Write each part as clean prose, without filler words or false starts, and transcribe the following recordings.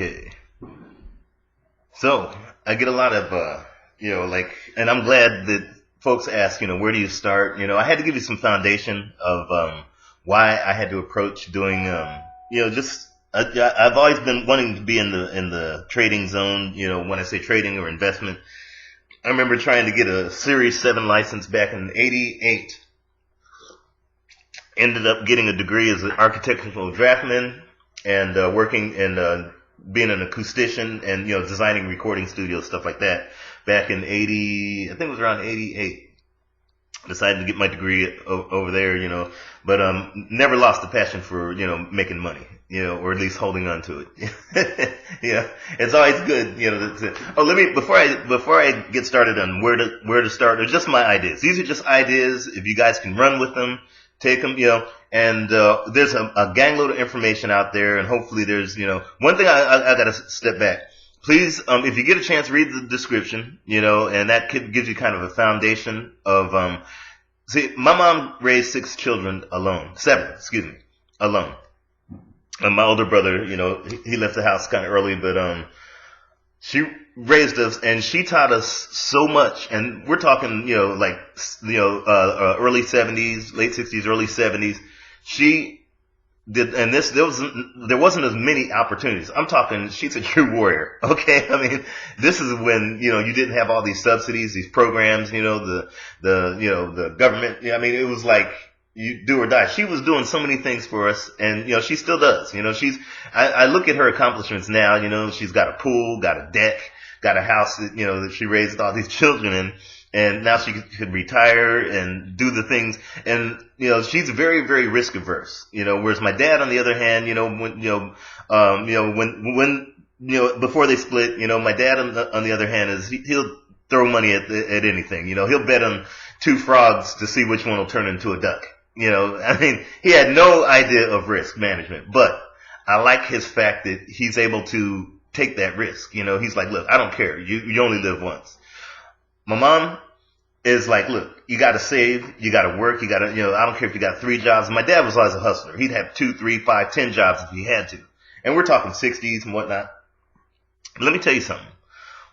Okay. So I get a lot of, and I'm glad that folks ask, where do you start? I had to give you some foundation of why I had to approach doing, just I've always been wanting to be in the trading zone. When I say trading or investment, I remember trying to get a Series 7 license back in '88. Ended up getting a degree as an architectural draftsman and working and being an acoustician and designing recording studios, stuff like that. Back in '80, I think it was around '88. Decided to get my degree over there, but never lost the passion for making money, or at least holding on to it. It's always good, let me before I get started on where to start, or just my ideas. These are just ideas. If you guys can run with them, take them, and there's a gangload of information out there, and hopefully there's, one thing I gotta step back. Please, if you get a chance, read the description, and that gives you kind of a foundation of, see, my mom raised 7 children alone. And my older brother, he left the house kind of early, but, she raised us and she taught us so much. And we're talking, early 70s, late 60s, early 70s. She did, and there wasn't as many opportunities. I'm talking, she's a true warrior. Okay. I mean, this is when, you didn't have all these subsidies, these programs, the government. I mean, it was like you do or die. She was doing so many things for us, and, she still does. I look at her accomplishments now, she's got a pool, got a deck, got a house that she raised all these children in. And now she could retire and do the things. And, she's very, very risk averse, whereas my dad, on the other hand, before they split, my dad on the other hand is he'll throw money at anything. He'll bet on 2 frogs to see which one will turn into a duck. I mean, he had no idea of risk management, but I like his fact that he's able to take that risk. He's like, look, I don't care. You only live once. My mom is like, look, you got to save, you got to work, you got to, I don't care if you got 3 jobs. My dad was always a hustler. He'd have 2, 3, 5, 10 jobs if he had to. And we're talking 60s and whatnot. Let me tell you something.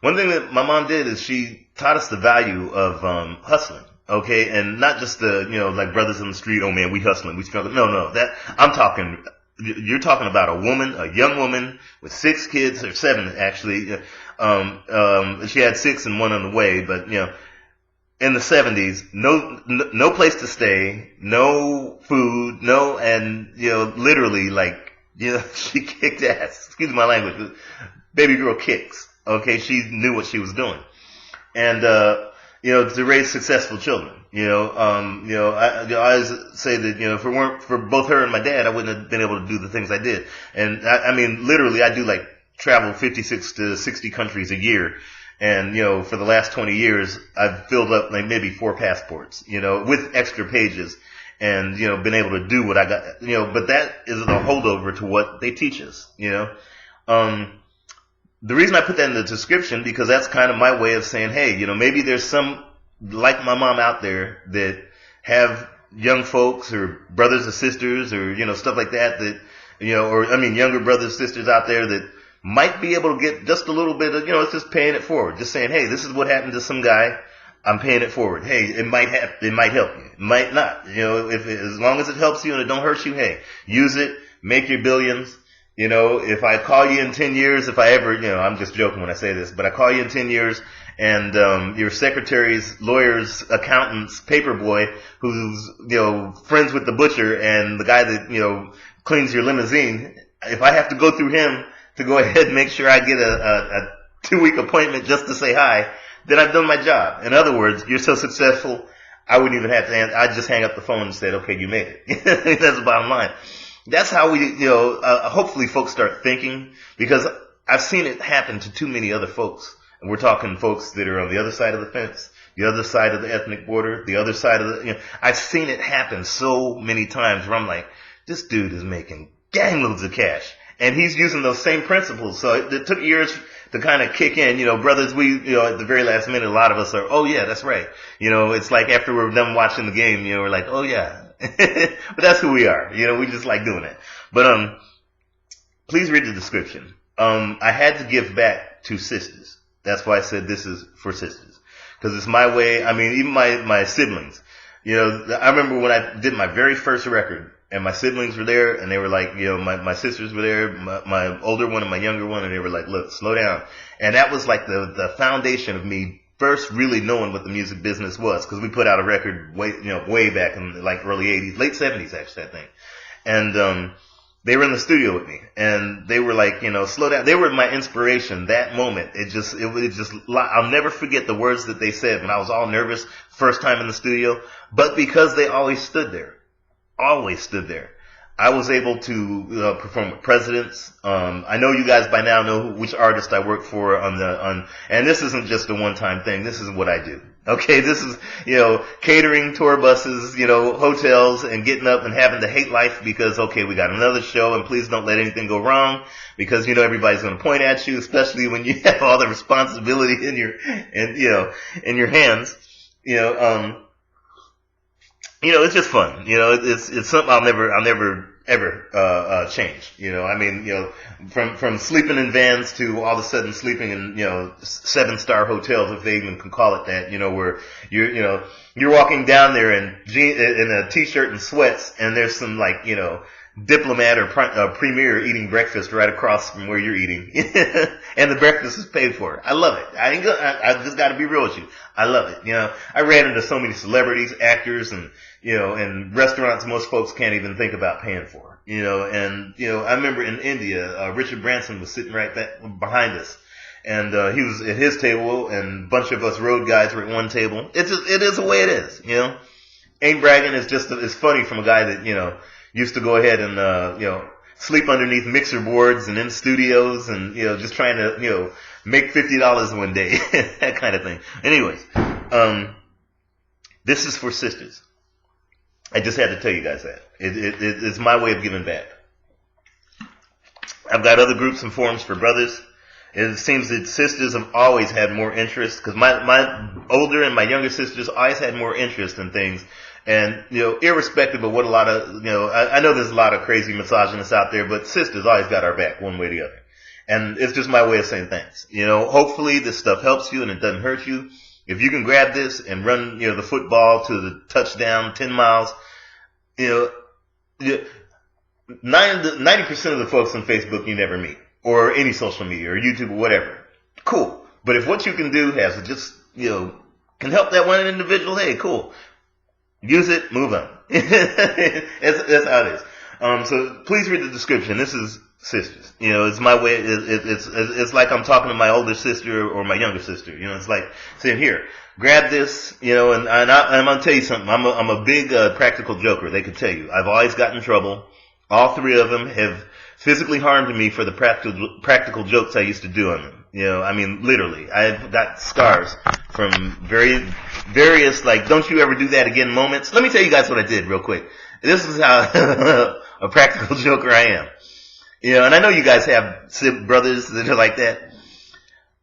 One thing that my mom did is she taught us the value of hustling. Okay, and not just the, like brothers in the street, oh man, we hustling, we struggling. No, you're talking about a young woman with 6 kids, or 7 actually. She had 6 and 1 on the way, but in the 70s, no place to stay, no food, and literally she kicked ass. Excuse my language, but baby girl kicks. Okay, she knew what she was doing, and to raise successful children. I always say that, if it weren't for both her and my dad, I wouldn't have been able to do the things I did. And I mean, literally, I do travel 56 to 60 countries a year. And, for the last 20 years, I've filled up maybe 4 passports, with extra pages and, been able to do what I got, but that is a holdover to what they teach us, The reason I put that in the description, because that's kind of my way of saying, hey, maybe there's some like my mom out there that have young folks or brothers or sisters or, stuff like that, younger brothers, sisters out there that might be able to get just a little bit of, it's just paying it forward. Just saying, hey, this is what happened to some guy. I'm paying it forward. Hey, it might help you. It might not. As long as it helps you and it don't hurt you, hey, use it, make your billions. If I call you in 10 years, if I ever, I'm just joking when I say this, but I call you in 10 years and, your secretary's, lawyer's, accountant's, paperboy who's, friends with the butcher and the guy that, cleans your limousine, if I have to go through him to go ahead and make sure I get a 2-week appointment just to say hi, then I've done my job. In other words, you're so successful, I wouldn't even have to answer. I'd just hang up the phone and say, okay, you made it. That's the bottom line. That's how we, hopefully folks start thinking, because I've seen it happen to too many other folks. And we're talking folks that are on the other side of the fence, the other side of the ethnic border, the other side of the, I've seen it happen so many times where I'm like, this dude is making gangloads of cash. And he's using those same principles. So it took years to kind of kick in. Brothers, we, at the very last minute, a lot of us are, oh yeah, that's right. It's like after we're done watching the game, we're like, oh yeah. But that's who we are. We just like doing it. But, please read the description. I had to give back to sisters. That's why I said this is for sisters. Because it's my way. I mean, even my siblings. You know, I remember when I did my very first record, and my siblings were there, and they were like, you know, my sisters were there, my older one and my younger one, and they were like, look, slow down. And that was like the foundation of me first really knowing what the music business was, because we put out a record way back in like early 80s, late 70s actually, I think. And they were in the studio with me, and they were like, you know, slow down. They were my inspiration that moment. I'll never forget the words that they said when I was all nervous first time in the studio. But because they always stood there, I was able to perform with presidents. I know you guys by now know which artist I work for and this isn't just a one-time thing. This is what I do. Okay, this is, you know, catering tour buses, you know, hotels, and getting up and having to hate life because, okay, we got another show, and please don't let anything go wrong, because, you know, everybody's going to point at you, especially when you have all the responsibility in your hands. It's just fun. You know, it's something I'll never ever change. You know, I mean, you know, from sleeping in vans to all of a sudden sleeping in, you know, 7-star hotels, if they even can call it that, you know, where you're walking down there in a t-shirt and sweats, and there's some, like, you know, diplomat or premier eating breakfast right across from where you're eating, and the breakfast is paid for. I love it. I just got to be real with you. I love it. You know, I ran into so many celebrities, actors, and, you know, and restaurants most folks can't even think about paying for. You know, and, you know, I remember in India, Richard Branson was sitting right behind us, and he was at his table, and a bunch of us road guys were at one table. It is the way it is. You know, ain't bragging. It's funny from a guy that, you know, used to go ahead and, you know, sleep underneath mixer boards and in studios, and, you know, just trying to, you know, make $50 one day, that kind of thing. Anyways, this is for sisters. I just had to tell you guys that. It's my way of giving back. I've got other groups and forums for brothers. It seems that sisters have always had more interest, because my older and my younger sisters always had more interest in things. And, you know, irrespective of what a lot of, you know, I know there's a lot of crazy misogynists out there, but sisters always got our back one way or the other. And it's just my way of saying thanks. You know, hopefully this stuff helps you and it doesn't hurt you. If you can grab this and run, you know, the football to the touchdown, 10 miles, you know, 90% of the folks on Facebook you never meet, or any social media or YouTube or whatever. Cool. But if what you can do has just, you know, can help that one individual, hey, cool. Use it, move on. That's how it is. So please read the description. This is sisters. You know, it's my way. It's like I'm talking to my older sister or my younger sister. You know, it's like saying, here, grab this. You know, and I'm gonna tell you something. I'm a big practical joker. They could tell you. I've always gotten in trouble. All three of them have physically harmed me for the practical jokes I used to do on them. You know, I mean, literally, I've got scars from various, like, don't you ever do that again moments. Let me tell you guys what I did real quick. This is how a practical joker I am. You know, and I know you guys have brothers that are like that.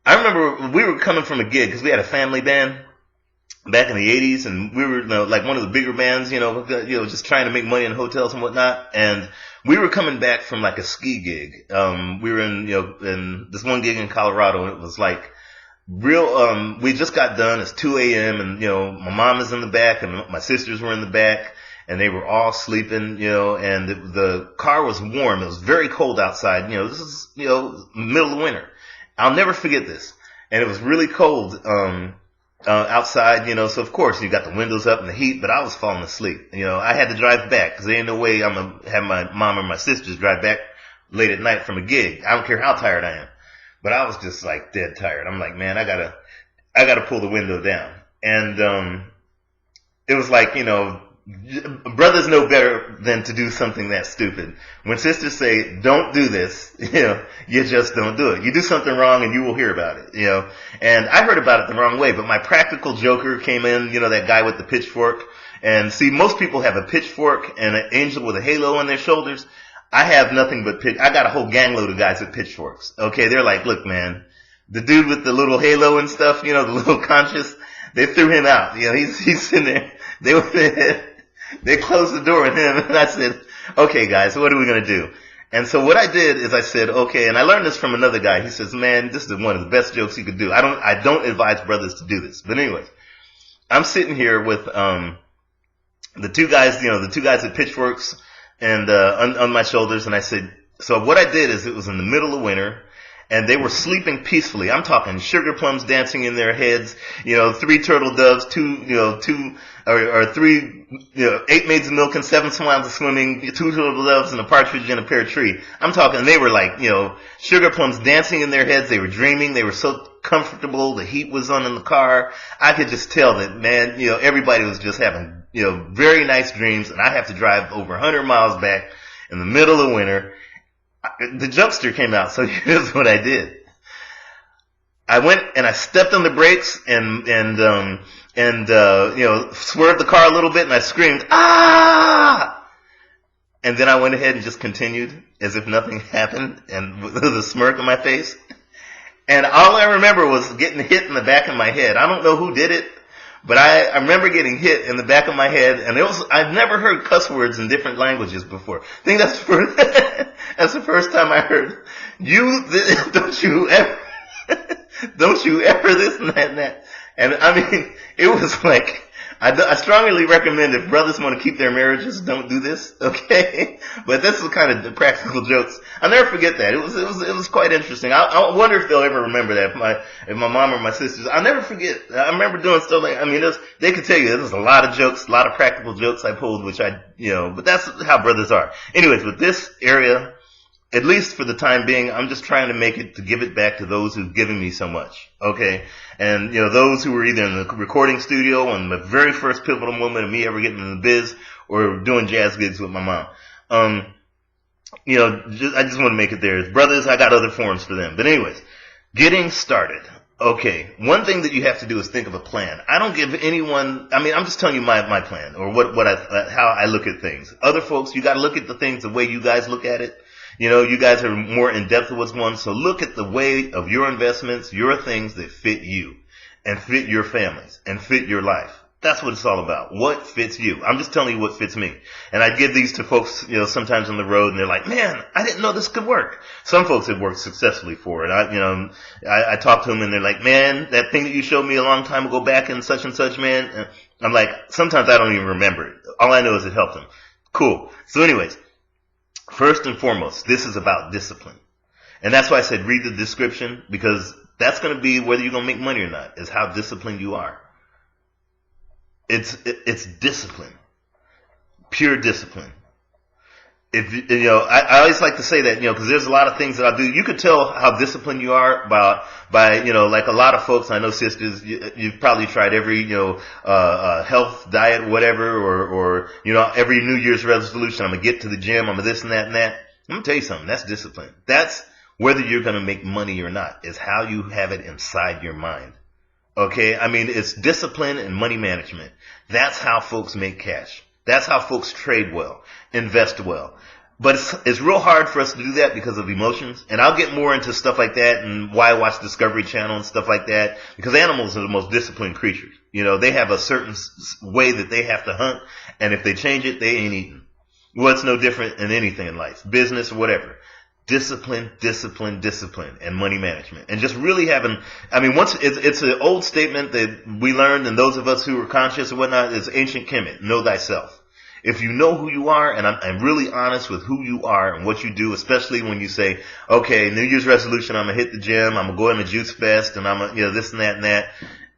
I remember we were coming from a gig, because we had a family band back in the 80s, and we were, you know, like one of the bigger bands, you know, just trying to make money in hotels and whatnot. And we were coming back from like a ski gig. We were in this one gig in Colorado, and it was like real, we just got done. It's 2 a.m. and, you know, my mom is in the back and my sisters were in the back, and they were all sleeping, you know, and the car was warm. It was very cold outside. You know, this is, you know, middle of winter. I'll never forget this. And it was really cold, outside, you know, so of course you got the windows up and the heat, but I was falling asleep. You know, I had to drive back, because there ain't no way I'm going to have my mom or my sisters drive back late at night from a gig. I don't care how tired I am. But I was just like dead tired. I'm like, man, I gotta pull the window down. And, it was like, you know, brothers know better than to do something that stupid. When sisters say, don't do this, you know, you just don't do it. You do something wrong and you will hear about it, you know. And I heard about it the wrong way, but my practical joker came in, you know, that guy with the pitchfork. And see, most people have a pitchfork and an angel with a halo on their shoulders. I have nothing but I got a whole gangload of guys with pitchforks. Okay, they're like, look, man, the dude with the little halo and stuff, you know, the little conscious, they threw him out. You know, he's sitting there. They closed the door on him, and I said, okay, guys, what are we gonna do? And so what I did is I said, okay, and I learned this from another guy. He says, man, this is one of the best jokes you could do. I don't advise brothers to do this. But anyways, I'm sitting here with, the two guys, the two guys at Pitchforks and, on my shoulders. And I said, so what I did is it was in the middle of winter and they were sleeping peacefully. I'm talking sugar plums dancing in their heads, 3 turtle doves, 8 maids of milk and 7 swans of swimming, 2 turtle doves and a partridge in a pear tree. I'm talking, they were like, sugar plums dancing in their heads. They were dreaming. They were so comfortable. The heat was on in the car. I could just tell that, man, everybody was just having, very nice dreams. And I have to drive over 100 miles back in the middle of winter. The jokester came out. So here's what I did. I went and I stepped on the brakes and swerved the car a little bit and I screamed, ah! And then I went ahead and just continued as if nothing happened and with a smirk on my face. And all I remember was getting hit in the back of my head. I don't know who did it, but I remember getting hit in the back of my head, and I've never heard cuss words in different languages before. I think that's the first time I heard, don't you ever this and that and that. And I mean, it was like, I strongly recommend if brothers want to keep their marriages, don't do this, okay? But this is kind of the practical jokes. I'll never forget that. It was quite interesting. I wonder if they'll ever remember that. If my mom or my sisters, I'll never forget. I remember doing stuff like, they could tell you there's a lot of jokes, a lot of practical jokes I pulled, which but that's how brothers are. Anyways, with this area, at least for the time being, I'm just trying to to give it back to those who've given me so much. Okay. And, those who were either in the recording studio on the very first pivotal moment of me ever getting in the biz or doing jazz gigs with my mom. I just want to make it there. Brothers, I got other forums for them. But anyways, getting started. Okay. One thing that you have to do is think of a plan. I don't give anyone, I'm just telling you my plan or how I look at things. Other folks, you got to look at the things the way you guys look at it. You guys are more in depth with what's going on. So look at the way of your investments, your things that fit you and fit your families and fit your life. That's what it's all about. What fits you? I'm just telling you what fits me. And I give these to folks, sometimes on the road and they're like, man, I didn't know this could work. Some folks have worked successfully for it. I talk to them and they're like, man, that thing that you showed me a long time ago back in such and such, man. And I'm like, sometimes I don't even remember it. All I know is it helped them. Cool. So anyways, first and foremost, this is about discipline. And that's why I said read the description, because that's going to be whether you're going to make money or not, is how disciplined you are. It's discipline. Pure discipline. I always like to say that, because there's a lot of things that I do. You could tell how disciplined you are by like a lot of folks, I know sisters, you've probably tried every, health, diet, whatever, or every New Year's resolution. I'm going to get to the gym. I'm going to this and that and that. I'm going to tell you something. That's discipline. That's whether you're going to make money or not, is how you have it inside your mind. Okay. It's discipline and money management. That's how folks make cash. That's how folks trade well, invest well. But it's real hard for us to do that because of emotions. And I'll get more into stuff like that and why I watch Discovery Channel and stuff like that. Because animals are the most disciplined creatures. They have a certain way that they have to hunt. And if they change it, they ain't eating. Well, it's no different in anything in life, business or whatever. Discipline, discipline, discipline, and money management. And just really having, it's an old statement that we learned, and those of us who are conscious and whatnot, is ancient Kemet, know thyself. If you know who you are, and I'm really honest with who you are and what you do, especially when you say, okay, New Year's resolution, I'm going to hit the gym, I'm going to go in the juice fest, and I'm going to, this and that and that.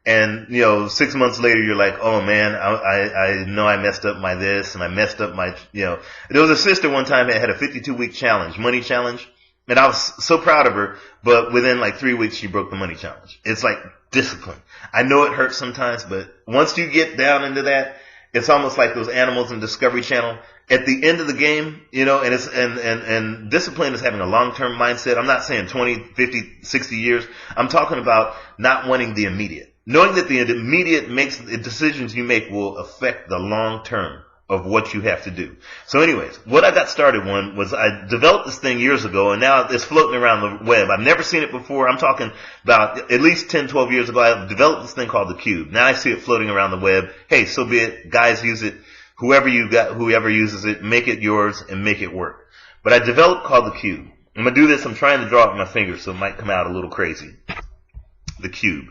And, 6 months later, you're like, oh man, I know I messed up my this and I messed up my, there was a sister one time that had a 52-week challenge, money challenge. And I was so proud of her, but within like 3 weeks, she broke the money challenge. It's like discipline. I know it hurts sometimes, but once you get down into that, it's almost like those animals in Discovery Channel. At the end of the game, and it's, and discipline is having a long-term mindset. I'm not saying 20, 50, 60 years. I'm talking about not wanting the immediate. Knowing that the immediate the decisions you make will affect the long term of what you have to do. So anyways, what I got started was I developed this thing years ago, and now it's floating around the web. I've never seen it before. I'm talking about at least 10, 12 years ago. I developed this thing called the Cube. Now I see it floating around the web. Hey, so be it. Guys use it. Whoever uses it, make it yours and make it work. but I developed called the cube. I'm going to do this. I'm trying to draw it with my fingers, so it might come out a little crazy. The cube.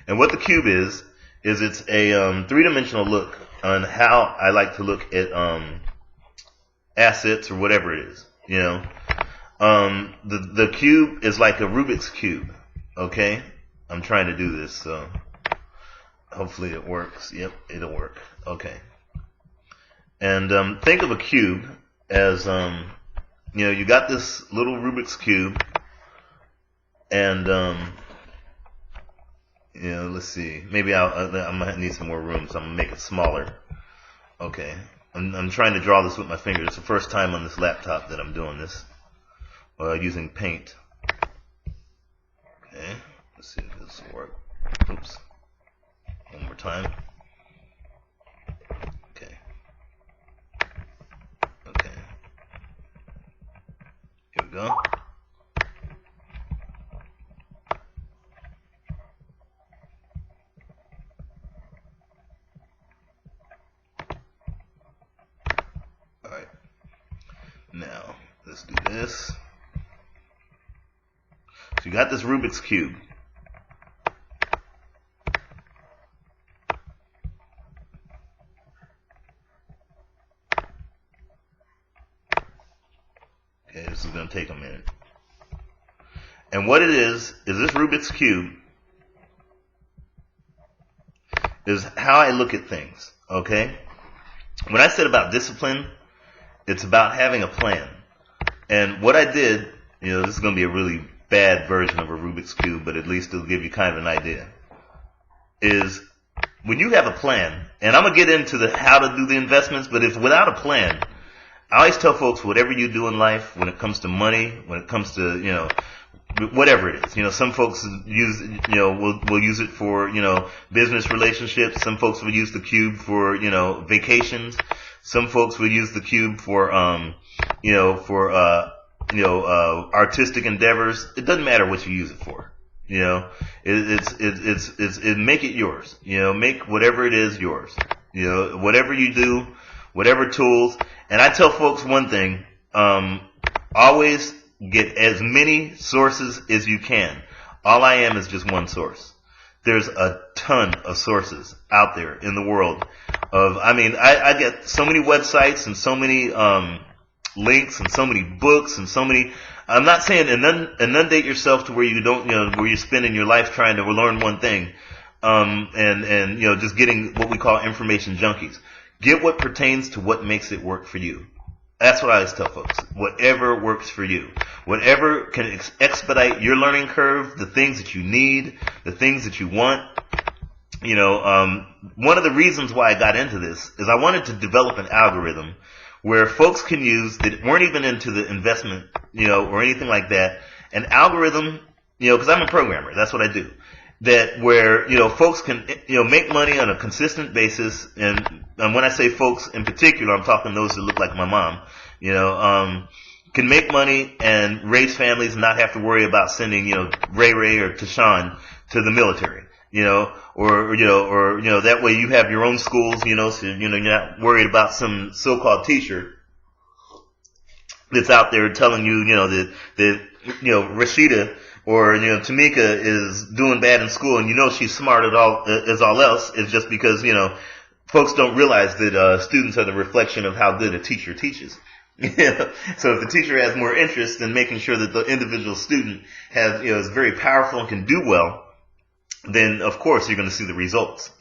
And what the cube is it's a three-dimensional look on how I like to look at assets or whatever it is. The cube is like a Rubik's Cube. Okay? I'm trying to do this, so hopefully it works. Yep, it'll work. Okay. And think of a cube as, you got this little Rubik's Cube, and, let's see. Maybe I might need some more room, so I'm going to make it smaller. Okay. I'm trying to draw this with my fingers. It's the first time on this laptop that I'm doing this, using paint. Okay. Let's see if this will work. Oops. One more time. Okay. Okay. Here we go. Alright. Now, let's do this. So you got this Rubik's Cube. Okay, this is going to take a minute. And what it is this Rubik's Cube is how I look at things, okay? When I said about discipline, it's about having a plan. And what I did, this is going to be a really bad version of a Rubik's Cube, but at least it'll give you kind of an idea, is when you have a plan, and I'm going to get into the how to do the investments, but if without a plan, I always tell folks, whatever you do in life, when it comes to money, when it comes to, whatever it is, some folks use, will use it for, business relationships. Some folks will use the cube for, vacations. Some folks will use the cube for, artistic endeavors. It doesn't matter what you use it for. It's make it yours. Make whatever it is yours. Whatever you do, whatever tools. And I tell folks one thing, always get as many sources as you can. All I am is just one source. There's a ton of sources out there in the world I get so many websites and so many, links and so many books and so many, I'm not saying inundate yourself to where you don't, where you're spending your life trying to learn one thing, and just getting what we call information junkies. Get what pertains to what makes it work for you. That's what I always tell folks. Whatever works for you. Whatever can expedite your learning curve, the things that you need, the things that you want. One of the reasons why I got into this is I wanted to develop an algorithm where folks can use that weren't even into the investment, or anything like that. An algorithm, because I'm a programmer. That's what I do. That where, folks can, make money on a consistent basis. And when I say folks in particular, I'm talking those that look like my mom, can make money and raise families and not have to worry about sending, Ray Ray or Tashawn to the military, or that way you have your own schools, so, you're not worried about some so-called teacher that's out there telling you, that Rashida or, Tamika is doing bad in school and she's smart as all else. It's just because, folks don't realize that, students are the reflection of how good a teacher teaches. So if the teacher has more interest in making sure that the individual student has, is very powerful and can do well, then of course you're going to see the results,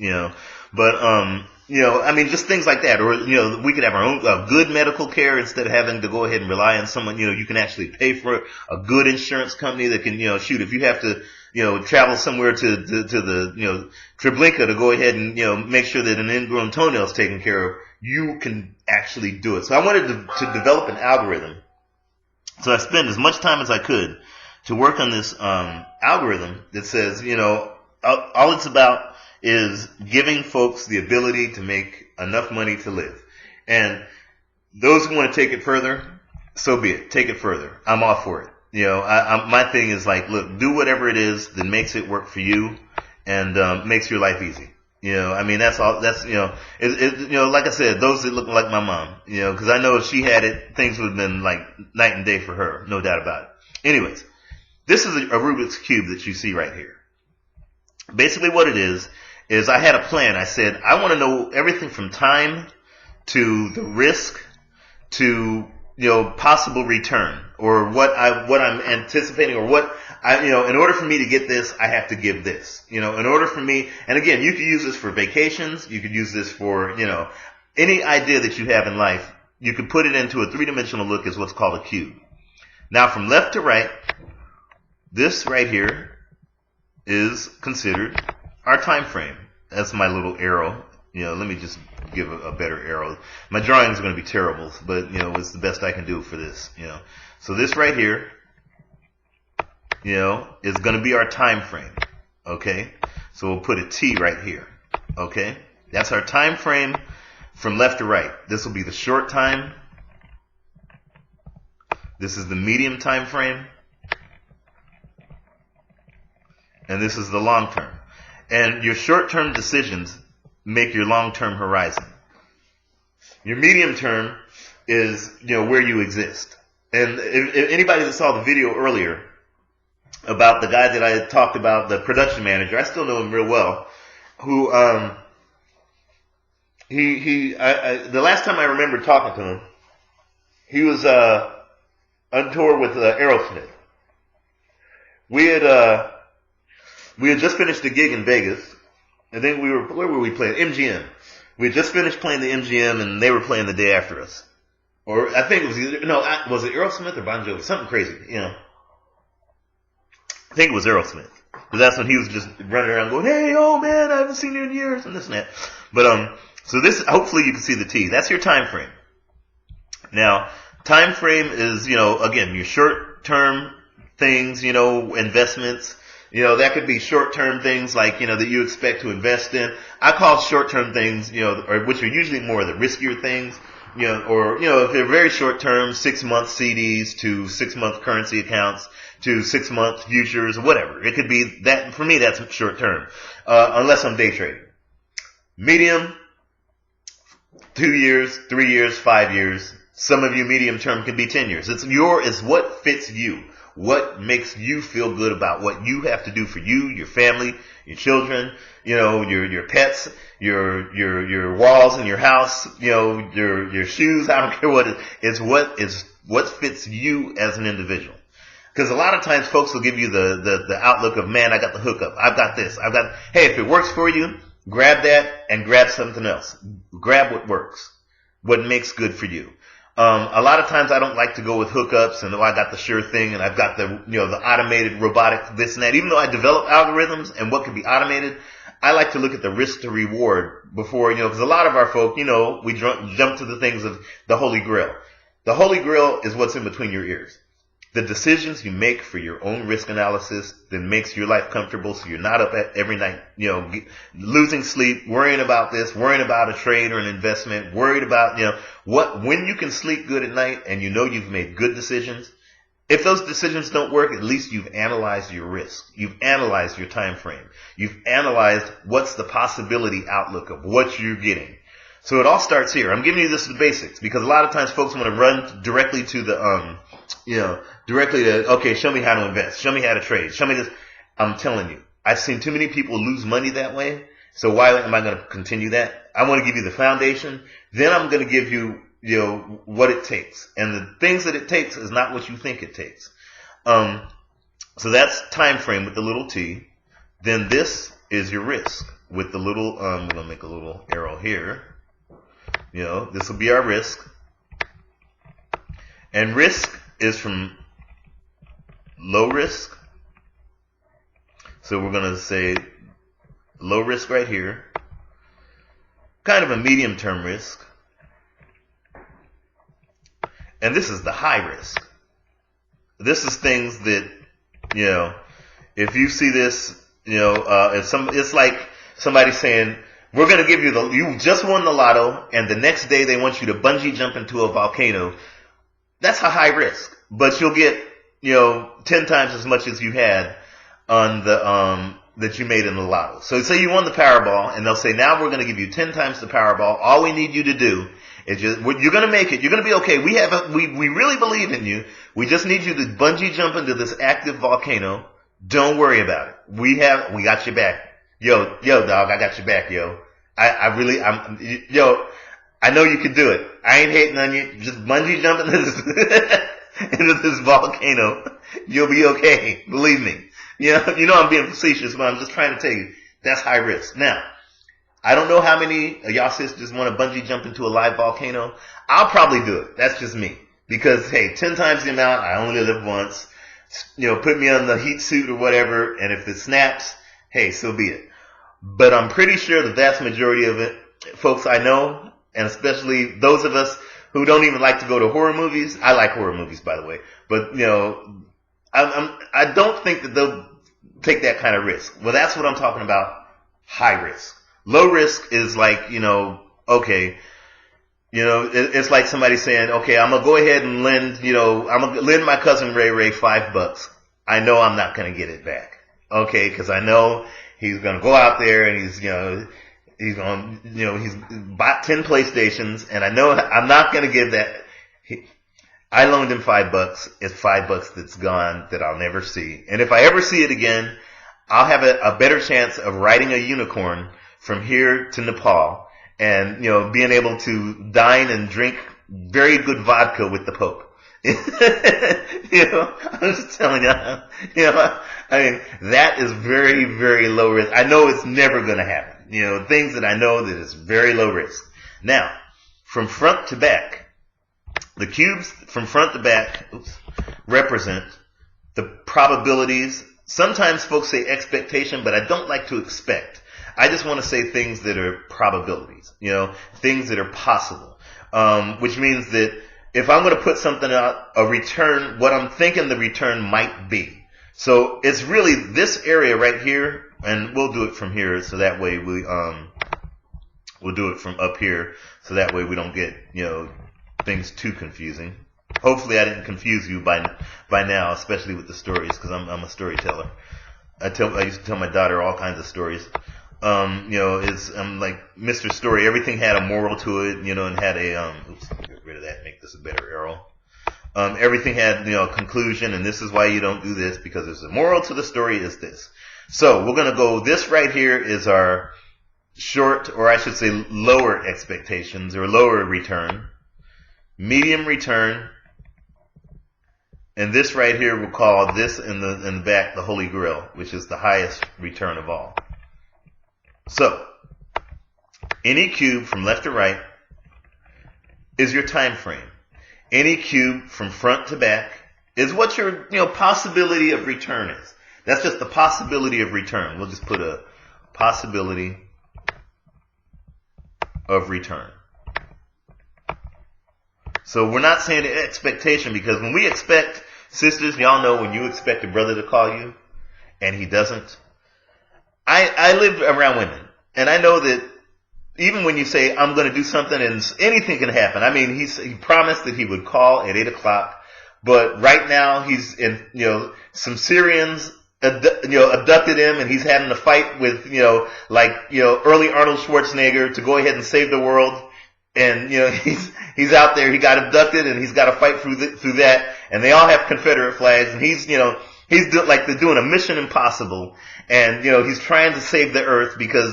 But, just things like that. Or, we could have our own good medical care instead of having to go ahead and rely on someone. You can actually pay for a good insurance company that can, if you have to, travel somewhere to the, Treblinka to go ahead and, make sure that an ingrown toenail is taken care of, you can actually do it. So I wanted to develop an algorithm. So I spent as much time as I could to work on this, algorithm that says, all it's about is giving folks the ability to make enough money to live. And those who want to take it further, so be it. Take it further. I'm all for it. My thing is like, look, do whatever it is that makes it work for you and makes your life easy. You know, I mean, that's all, that's, you know, like I said, those that look like my mom, you know, cause I know if she had it, things would have been like night and day for her. No doubt about it. Anyways, this is a Rubik's Cube that you see right here. Basically what it is I had a plan. I said, I want to know everything from time to the risk to, you know, possible return, or what I'm anticipating, or what I, you know, in order for me to get this, I have to give this, you know, in order for me, and again, you could use this for vacations, you could use this for, you know, any idea that you have in life, you could put it into a three-dimensional look as what's called a cube. Now from left to right, this right here is considered our time frame. That's my little arrow. You know, let me just give a better arrow. My drawings are going to be terrible, but, you know, it's the best I can do for this, you know. So this right here, you know, is going to be our time frame, okay? So we'll put a T right here, okay? That's our time frame from left to right. This will be the short time. This is the medium time frame. And this is the long term. And your short-term decisions make your long-term horizon. Your medium term is, you know, where you exist. And if anybody that saw the video earlier about the guy that I had talked about, the production manager, I still know him real well, who, the last time I remember talking to him, he was, on tour with, Aerosmith. We had just finished a gig in Vegas. I think where were we playing? MGM. We had just finished playing the MGM and they were playing the day after us. Or I think it was was it Aerosmith or Bon Jovi? Something crazy, you know. I think it was Aerosmith. Because that's when he was just running around going, hey, oh man, I haven't seen you in years, and this and that. But, so this, hopefully you can see the T. That's your time frame. Now, time frame is, you know, again, your short-term things, you know, investments. You know, that could be short-term things like, you know, that you expect to invest in. I call short-term things, you know, or which are usually more of the riskier things, you know, or, you know, if they're very short-term, 6-month CDs to 6-month currency accounts to 6-month futures or whatever. It could be that, for me, that's short-term, unless I'm day trading. Medium, 2 years, 3 years, 5 years. Some of you medium-term can be 10 years. It's what fits you. What makes you feel good about what you have to do for you, your family, your children, you know, your pets, your walls in your house, you know, your shoes. I don't care what it is. It's what fits you as an individual. Because a lot of times folks will give you the outlook of, man, I got the hookup. I've got this. Hey, if it works for you, grab that and grab something else. Grab what works. What makes good for you. A lot of times I don't like to go with hookups and I got the sure thing and I've got the, you know, the automated robotic this and that. Even though I develop algorithms and what can be automated, I like to look at the risk to reward before, you know, because a lot of our folk, you know, we jump to the things of the Holy Grail. The Holy Grail is what's in between your ears. The decisions you make for your own risk analysis that makes your life comfortable so you're not up every night, you know, losing sleep, worrying about this, worrying about a trade or an investment, worried about, you know, when you can sleep good at night and you know you've made good decisions. If those decisions don't work, at least you've analyzed your risk. You've analyzed your time frame. You've analyzed what's the possibility outlook of what you're getting. So it all starts here. I'm giving you this the basics because a lot of times folks want to run directly to the, directly to, okay, show me how to invest. Show me how to trade. Show me this. I'm telling you, I've seen too many people lose money that way. So why am I going to continue that? I want to give you the foundation. Then I'm going to give you, you know, what it takes. And the things that it takes is not what you think it takes. So that's time frame with the little T. Then this is your risk with the little, I'm going to make a little arrow here. You know, this will be our risk. And risk is from low risk. So we're going to say low risk right here. Kind of a medium term risk. And this is the high risk. This is things that, you know, if you see this, you know, it's like somebody saying, we're going to give you you just won the lotto and the next day they want you to bungee jump into a volcano. That's a high risk, but you'll get, you know, 10 times as much as you had on the, that you made in the lotto. So say you won the Powerball, and they'll say, now we're going to give you 10 times the Powerball. All we need you to do is just, you're going to make it. You're going to be okay. We really believe in you. We just need you to bungee jump into this active volcano. Don't worry about it. We got your back. Yo, dog, I got your back, yo. I know you can do it. I ain't hating on you. Just bungee jump into this volcano. You'll be okay. Believe me. You know I'm being facetious, but I'm just trying to tell you that's high risk. Now, I don't know how many of y'all sisters want to bungee jump into a live volcano. I'll probably do it. That's just me. Because, hey, 10 times the amount, I only live once. Put me on the heat suit or whatever, and if it snaps, hey, so be it. But I'm pretty sure the vast majority of it, folks I know, and especially those of us who don't even like to go to horror movies. I like horror movies, by the way. But, I don't think that they'll take that kind of risk. Well, that's what I'm talking about. High risk. Low risk is like, okay, it's like somebody saying, okay, I'm going to go ahead and lend my cousin Ray $5. I know I'm not going to get it back. Okay. Cause I know he's going to go out there and he's bought 10 PlayStations, and I know I'm not going to give that. I loaned him $5. It's $5 that's gone that I'll never see. And if I ever see it again, I'll have a better chance of riding a unicorn from here to Nepal and, being able to dine and drink very good vodka with the Pope. I'm just telling you, that is very, very low risk. I know it's never going to happen. Things that I know that is very low risk. Now, from front to back, the cubes from front to back represent the probabilities. Sometimes folks say expectation, but I don't like to expect. I just want to say things that are probabilities, things that are possible, which means that if I'm going to put something out, a return, what I'm thinking the return might be. So it's really this area right here, and we'll do it from here, so that way we'll do it from up here, so that way we don't get, things too confusing. Hopefully I didn't confuse you by now, especially with the stories, because I'm a storyteller. I used to tell my daughter all kinds of stories. I'm like Mr. Story. Everything had a moral to it, and had a get rid of that, make this a better arrow. Everything had, conclusion, and this is why you don't do this, because there's a moral to the story is this. So we're gonna go, this right here is our short, or I should say lower expectations, or lower return, medium return, and this right here we'll call this in the back the Holy Grail, which is the highest return of all. So, any cube from left to right is your time frame. Any cube from front to back is what your possibility of return is. That's just the possibility of return. We'll just put a possibility of return. So we're not saying the expectation, because when we expect, sisters, y'all know when you expect a brother to call you and he doesn't. I live around women, and I know that even when you say, I'm going to do something, and anything can happen. I mean, he promised that he would call at 8 o'clock, but right now he's in, some Syrians, abducted him, and he's having a fight with, early Arnold Schwarzenegger to go ahead and save the world. And, he's out there, he got abducted, and he's got to fight through that, and they all have Confederate flags, and he's they're doing a mission impossible, and, he's trying to save the earth because,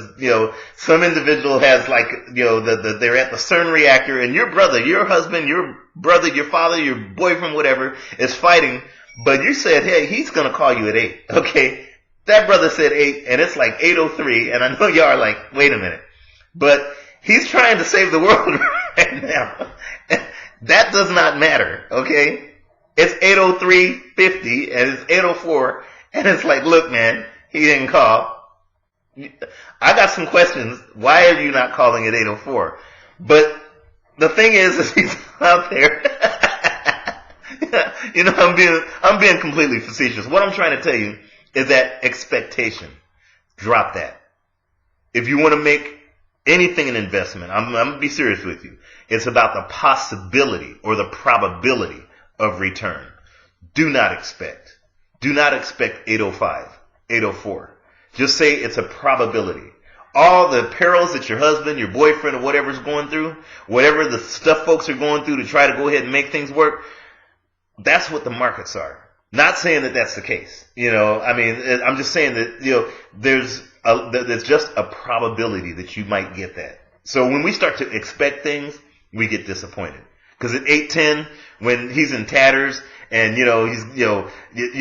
some individual has they're at the CERN reactor, and your brother, your husband, your brother, your father, your boyfriend, whatever, is fighting, but you said, hey, he's gonna call you at 8, okay? That brother said 8, and it's like 8:03, and I know y'all are like, wait a minute. But he's trying to save the world right now. That does not matter, okay? It's 8:03:50, and it's 8:04, and it's like, look, man, he didn't call. I got some questions. Why are you not calling at 8:04? But the thing is he's out there. I'm being completely facetious. What I'm trying to tell you is that expectation. Drop that. If you want to make anything an investment, I'm going to be serious with you. It's about the possibility or the probability of return. Do not expect 8:05, 8:04. Just say it's a probability. All the perils that your husband, your boyfriend, or whatever is going through, whatever the stuff folks are going through to try to go ahead and make things work, that's what the markets are. Not saying that that's the case. I'm just saying that, there's just a probability that you might get that. So when we start to expect things, we get disappointed. Because at 8:10, when he's in tatters, and you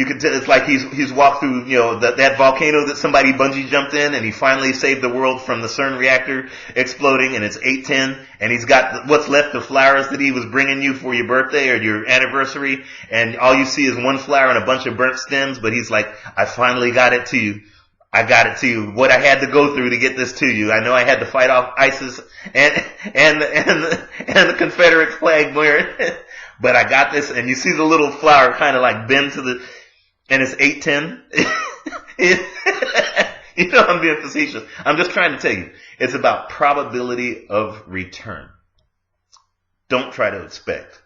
can tell it's like he's walked through that volcano that somebody bungee jumped in, and he finally saved the world from the CERN reactor exploding, and it's 8:10, and he's got what's left of flowers that he was bringing you for your birthday or your anniversary, and all you see is one flower and a bunch of burnt stems, but he's like, I finally got it to you. I got it to you. What I had to go through to get this to you. I know I had to fight off ISIS and the Confederate flag wearing, but I got this. And you see the little flower kind of like bend to and it's 8:10. I'm being facetious. I'm just trying to tell you, it's about probability of return. Don't try to expect.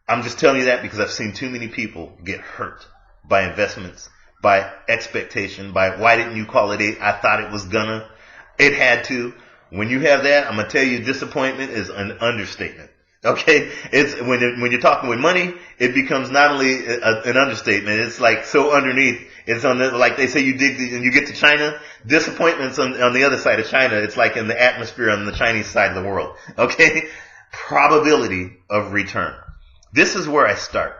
I'm just telling you that because I've seen too many people get hurt by investments, by expectation, by why didn't you call it 8? I thought it was gonna. It had to. When you have that, I'm gonna tell you, disappointment is an understatement. Okay, it's when you're talking with money, it becomes not only an understatement. It's like so underneath. It's on like they say, you dig and you get to China. Disappointment's on the other side of China. It's like in the atmosphere on the Chinese side of the world. Okay, probability of return. This is where I start.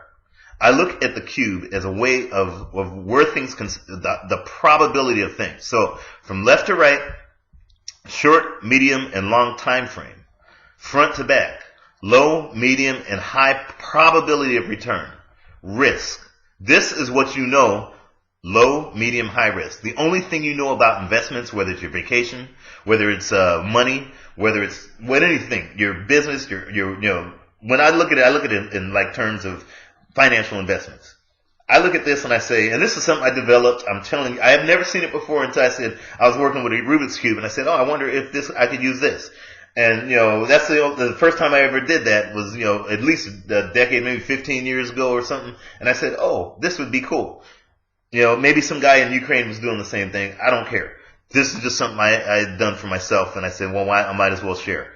I look at the cube as a way of where things the probability of things. So from left to right, short, medium, and long time frame, front to back, low, medium, and high probability of return, risk. This is what you know, low, medium, high risk. The only thing you know about investments, whether it's your vacation, whether it's money, whether it's anything, your business, when I look at it in like terms of financial investments. I look at this and I say, and this is something I developed, I'm telling you, I have never seen it before until I said, I was working with a Rubik's Cube and I said, I wonder if I could use this. And, that's the first time I ever did that was, at least a decade, maybe 15 years ago or something. And I said, this would be cool. Maybe some guy in Ukraine was doing the same thing. I don't care. This is just something I had done for myself. And I said, well, I might as well share.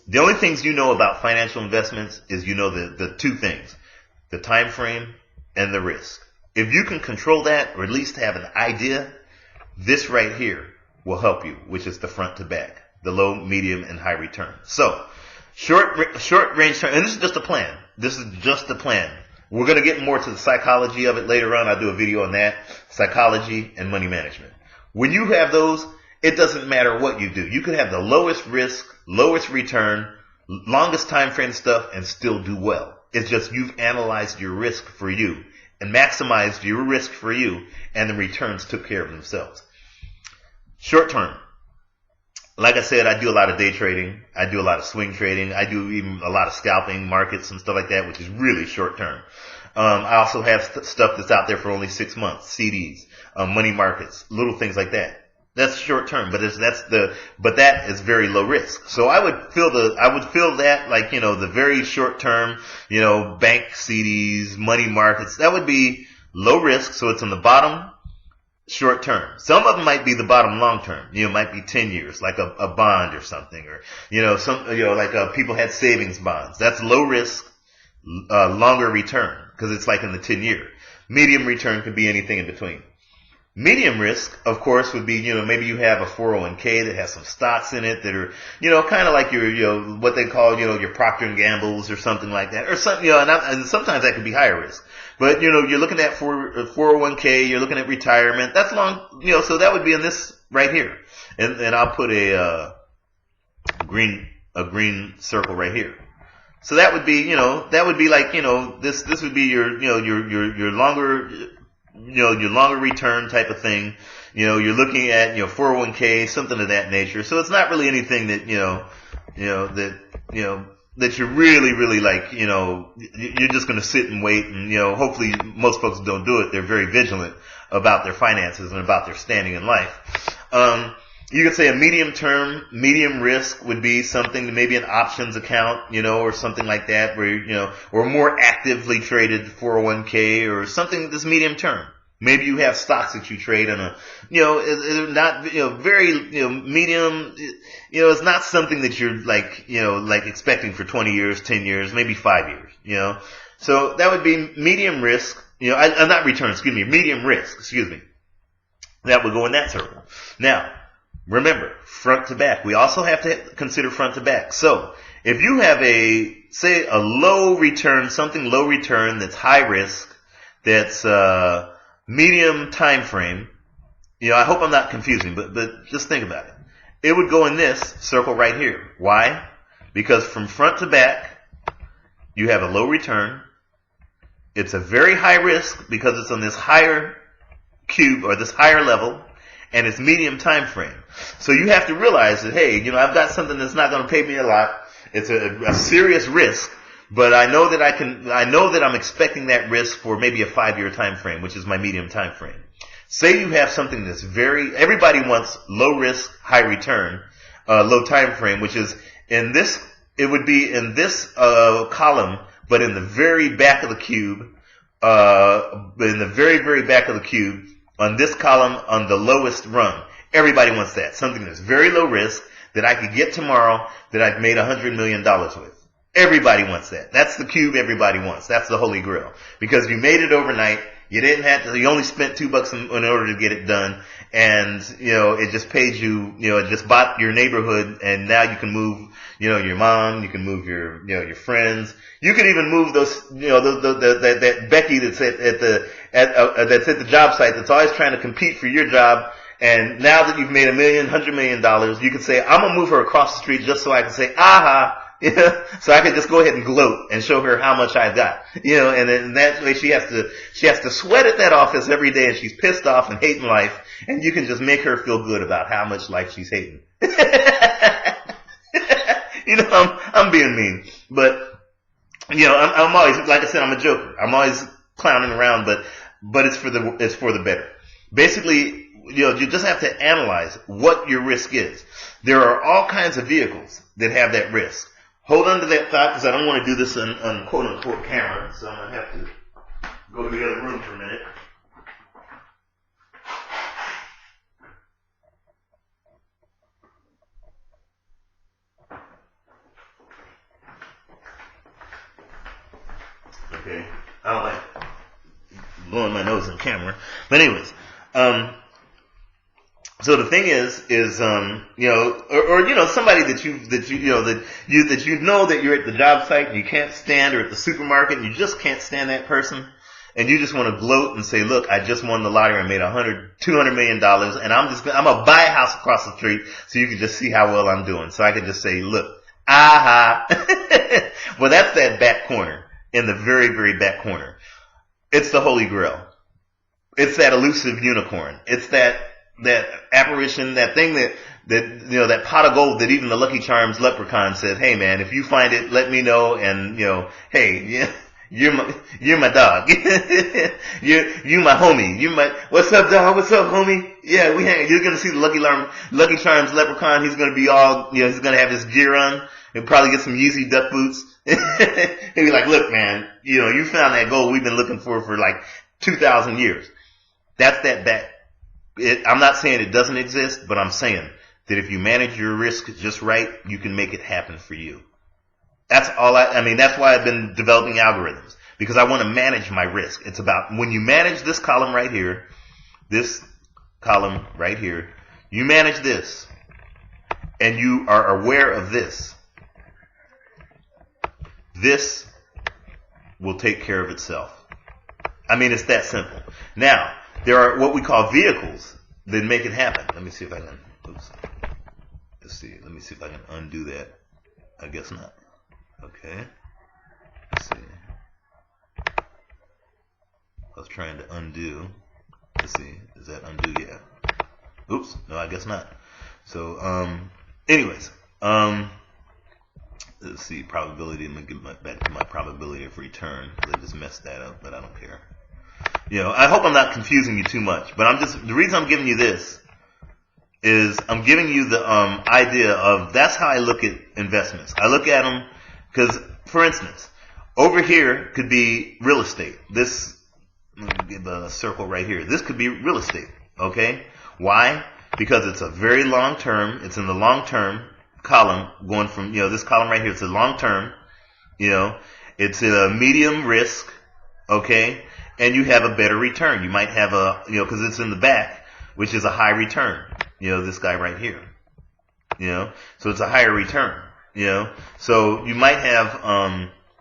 The only things you know about financial investments is the two things, the time frame and the risk. If you can control that, or at least have an idea, this right here will help you, which is the front to back, the low, medium, and high return. So, short range term, and this is just a plan. This is just a plan. We're going to get more to the psychology of it later on. I'll do a video on that, psychology and money management. When you have those, it doesn't matter what you do. You can have the lowest risk, lowest return, longest time frame stuff and still do well. It's just you've analyzed your risk for you and maximized your risk for you, and the returns took care of themselves. Short term. Like I said, I do a lot of day trading. I do a lot of swing trading. I do even a lot of scalping markets and stuff like that, which is really short term. I also have stuff that's out there for only 6 months, CDs, money markets, little things like that. That's short term, but that is very low risk. So I would feel that like, the very short term, bank CDs, money markets, that would be low risk. So it's on the bottom short term. Some of them might be the bottom long term. Might be 10 years, like a bond or something, or, people had savings bonds. That's low risk, longer return, because it's like in the 10-year. Medium return could be anything in between. Medium risk, of course, would be, maybe you have a 401k that has some stocks in it that are, kind of like your, what they call, your Procter & Gamble's or something like that, or something, and sometimes that could be higher risk. But, you're looking at 401k, you're looking at retirement, that's long, so that would be in this right here. And I'll put a green circle right here. So that would be, like, this would be your longer, your longer return type of thing. You're looking at, 401k, something of that nature. So it's not really anything that, that you're really like, you're just going to sit and wait. And, hopefully most folks don't do it. They're very vigilant about their finances and about their standing in life. You could say a medium risk would be something, maybe an options account, or something like that, where, or more actively traded 401k or something that's medium term. Maybe you have stocks that you trade on a, not, very, medium, it's not something that you're like, like expecting for 20 years, 10 years, maybe 5 years, So that would be medium risk, not return, medium risk, That would go in that circle. Now, remember, front to back. We also have to consider front to back. So, if you have say a low return, something low return that's high risk, that's, medium time frame, I hope I'm not confusing, but just think about it. It would go in this circle right here. Why? Because from front to back, you have a low return. It's a very high risk because it's on this higher cube or this higher level, and it's medium time frame. So you have to realize that, hey, I've got something that's not going to pay me a lot. It's a serious risk. But I know that I'm expecting that risk for maybe a 5-year time frame, which is my medium time frame. Say you have something that's everybody wants low risk, high return, low time frame, which is it would be in this, column, but in the very back of the cube, in the very, very back of the cube, on this column, on the lowest rung. Everybody wants that. Something that's very low risk, that I could get tomorrow, that I've made $100 million with. Everybody wants that. That's the cube everybody wants. That's the holy grail. Because you made it overnight. You didn't have to, you only spent $2 in order to get it done. And, it just paid you, it just bought your neighborhood, and now you can move, your mom, you can move your friends. You could even move those, that Becky that's at the job site that's always trying to compete for your job. And now that you've made $100 million, you could say, I'm gonna move her across the street just so I can say, aha. So I could just go ahead and gloat and show her how much I've got, and then that way she has to sweat at that office every day, and she's pissed off and hating life, and you can just make her feel good about how much life she's hating. I'm being mean, but, I'm always, like I said, I'm a joker. I'm always clowning around, but it's for the better. Basically, you just have to analyze what your risk is. There are all kinds of vehicles that have that risk. Hold on to that thought, because I don't want to do this on quote-unquote camera, so I'm going to have to go to the other room for a minute. Okay, I don't like blowing my nose on camera. But anyways, so the thing is, somebody that you know that you're at the job site and you can't stand, or at the supermarket and you just can't stand that person, and you just want to gloat and say, look, I just won the lottery and made $200 million, and I'm gonna buy a house across the street so you can just see how well I'm doing. So I can just say, look, aha. Well, that's that back corner, in the very, very back corner. It's the Holy Grail. It's that elusive unicorn. It's that apparition, that thing that pot of gold that even the Lucky Charms leprechaun said, hey man, if you find it, let me know, and hey, yeah, you're my dog. you my homie. What's up, dog? What's up, homie? Yeah, you're gonna see the Lucky Charms leprechaun. He's gonna be all, he's gonna have his gear on. He'll probably get some Yeezy duck boots. He'll be like, look man, you found that gold we've been looking for like 2,000 years. That's that back. I'm not saying it doesn't exist, but I'm saying that if you manage your risk just right, you can make it happen for you. That's all that's why I've been developing algorithms, because I want to manage my risk. It's about when you manage this column right here, you manage this, and you are aware of this. This will take care of itself. It's that simple. Now, there are what we call vehicles that make it happen. Let me see if I can, let me see if I can undo that. I guess not. Okay. Let's see. I was trying to undo. Let's see. Is that undo? Yeah. Oops. No, I guess not. So, anyways, let's see. Probability. Let me get back to my probability of return. I just messed that up, but I don't care. I hope I'm not confusing you too much, but the reason I'm giving you this is I'm giving you the idea of, that's how I look at investments. I look at them because, for instance, over here could be real estate. This Let me give a circle right here. This could be real estate. Okay. Why? Because it's a very long term. It's in the long term column going from, this column right here. It's a long term, it's a medium risk. Okay. And you have a better return. You might have cause it's in the back, which is a high return. This guy right here, so it's a higher return, so you might have,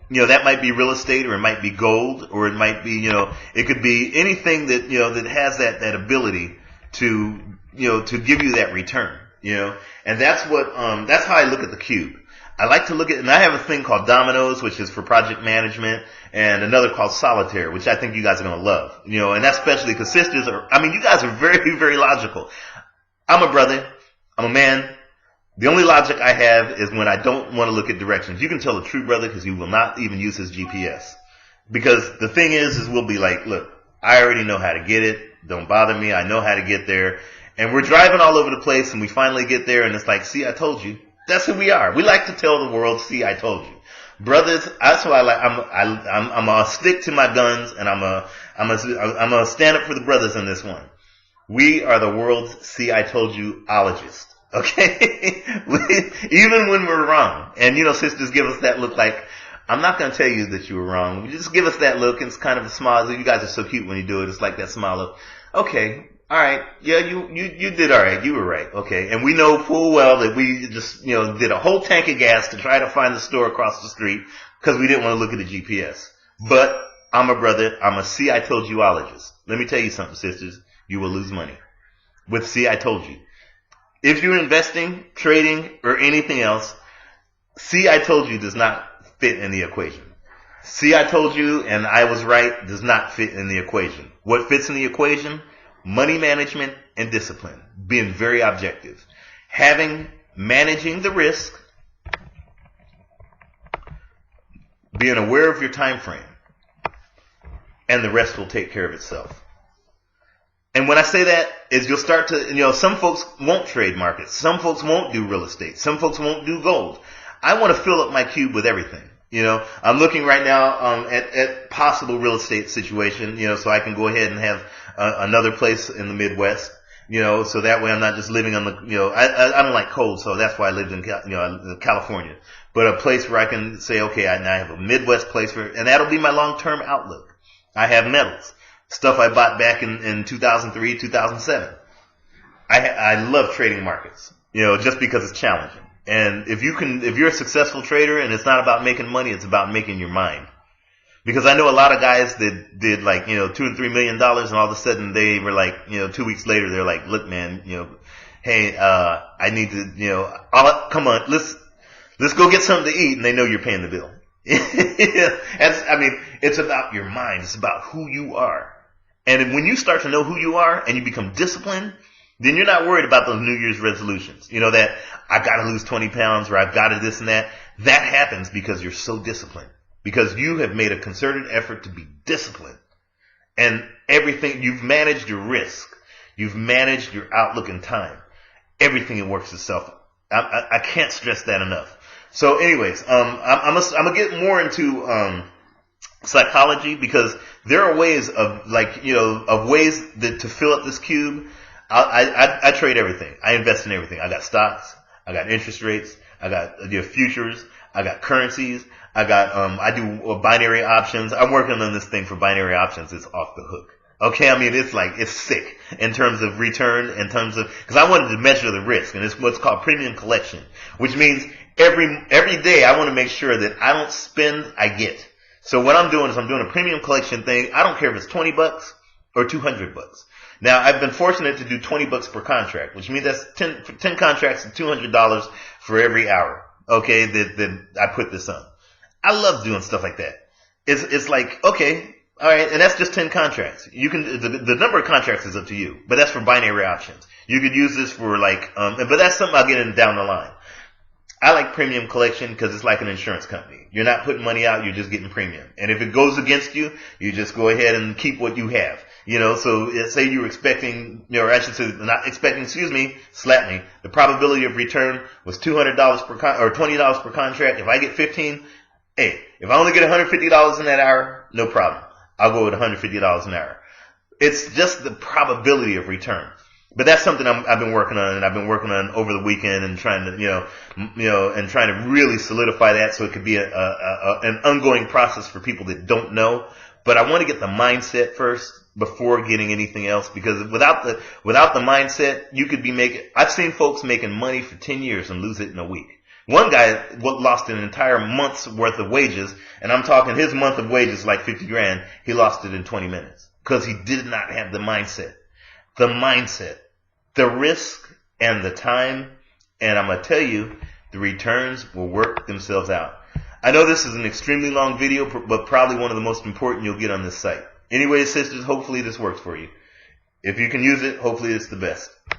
that might be real estate, or it might be gold, or it might be, it could be anything that, that has that ability to, to give you that return, and that's what, that's how I look at the cube. I like to look at, and I have a thing called Dominoes, which is for project management, and another called Solitaire, which I think you guys are going to love, and that's especially because sisters you guys are very, very logical. I'm a brother. I'm a man. The only logic I have is when I don't want to look at directions. You can tell a true brother because he will not even use his GPS. Because the thing is we'll be like, look, I already know how to get it. Don't bother me. I know how to get there. And we're driving all over the place, and we finally get there, and it's like, see, I told you. That's who we are. We like to tell the world, see, I told you. Brothers, that's why I'm gonna stick to my guns, and I'm gonna stand up for the brothers in this one. We are the world's see, I told you ologist. Okay? Even when we're wrong. And, sisters give us that look like, I'm not going to tell you that you were wrong. You just give us that look, and it's kind of a smile. You guys are so cute when you do it. It's like that smile of, okay, all right, yeah, you did all right. You were right. Okay. And we know full well that we just, did a whole tank of gas to try to find the store across the street because we didn't want to look at the GPS. But I'm a brother. I'm a see, I told you ologist. Let me tell you something, sisters. You will lose money with see, I told you. If you're investing, trading, or anything else, see, I told you does not fit in the equation. See, I told you and I was right does not fit in the equation. What fits in the equation? Money management and discipline. Being very objective. Managing the risk. Being aware of your time frame. And the rest will take care of itself. And when I say that, is you'll start to, some folks won't trade markets. Some folks won't do real estate. Some folks won't do gold. I want to fill up my cube with everything. I'm looking right now at possible real estate situation, so I can go ahead and have another place in the Midwest, so that way I'm not just living on the, I don't like cold, so that's why I lived in, California. But a place where I can say, okay, I have a Midwest place and that'll be my long-term outlook. I have metals. Stuff I bought back in 2003, 2007. I love trading markets, just because it's challenging. And if you're a successful trader and it's not about making money, it's about making your mind. Because I know a lot of guys that did like, $2 or $3 million, and all of a sudden they were like, 2 weeks later, they're like, look, man, hey, I need to, come on, let's go get something to eat. And they know you're paying the bill. It's about your mind. It's about who you are. And when you start to know who you are and you become disciplined, then you're not worried about those New Year's resolutions. That I've got to lose 20 pounds or I've got to this and that. That happens because you're so disciplined. Because you have made a concerted effort to be disciplined. And everything, you've managed your risk. You've managed your outlook in time. Everything, it works itself. I can't stress that enough. So anyways, I'm gonna get more into, psychology, because there are ways of to fill up this cube. I trade everything. I invest in everything. I got stocks. I got interest rates. I got futures. I got currencies. I do binary options. I'm working on this thing for binary options. It's off the hook. Okay, it's sick in terms of return, because I wanted to measure the risk, and it's what's called premium collection, which means every day I want to make sure that I don't spend, I get. So what I'm doing is I'm doing a premium collection thing. I don't care if it's $20 or $200. Now, I've been fortunate to do $20 per contract, which means that's 10 contracts and $200 for every hour. Okay, that I put this on. I love doing stuff like that. It's like, okay, all right, and that's just 10 contracts. You can, the number of contracts is up to you, but that's for binary options. You could use this for but that's something I'll get in down the line. I like premium collection because it's like an insurance company. You're not putting money out, you're just getting premium. And if it goes against you, you just go ahead and keep what you have. So say you were expecting, or I should say not expecting, slap me. The probability of return was $200 or $20 per contract. If I get 15, hey, if I only get $150 in that hour, no problem. I'll go with $150 an hour. It's just the probability of return. But that's something I've been working on, and I've been working on over the weekend, and trying to, and trying to really solidify that so it could be an ongoing process for people that don't know. But I want to get the mindset first before getting anything else, because without the mindset, you could be I've seen folks making money for 10 years and lose it in a week. One guy lost an entire month's worth of wages, and I'm talking his month of wages like 50 grand. He lost it in 20 minutes because he did not have the mindset. The mindset, the risk, and the time, and I'm going to tell you, the returns will work themselves out. I know this is an extremely long video, but probably one of the most important you'll get on this site. Anyway, sisters, hopefully this works for you. If you can use it, hopefully it's the best.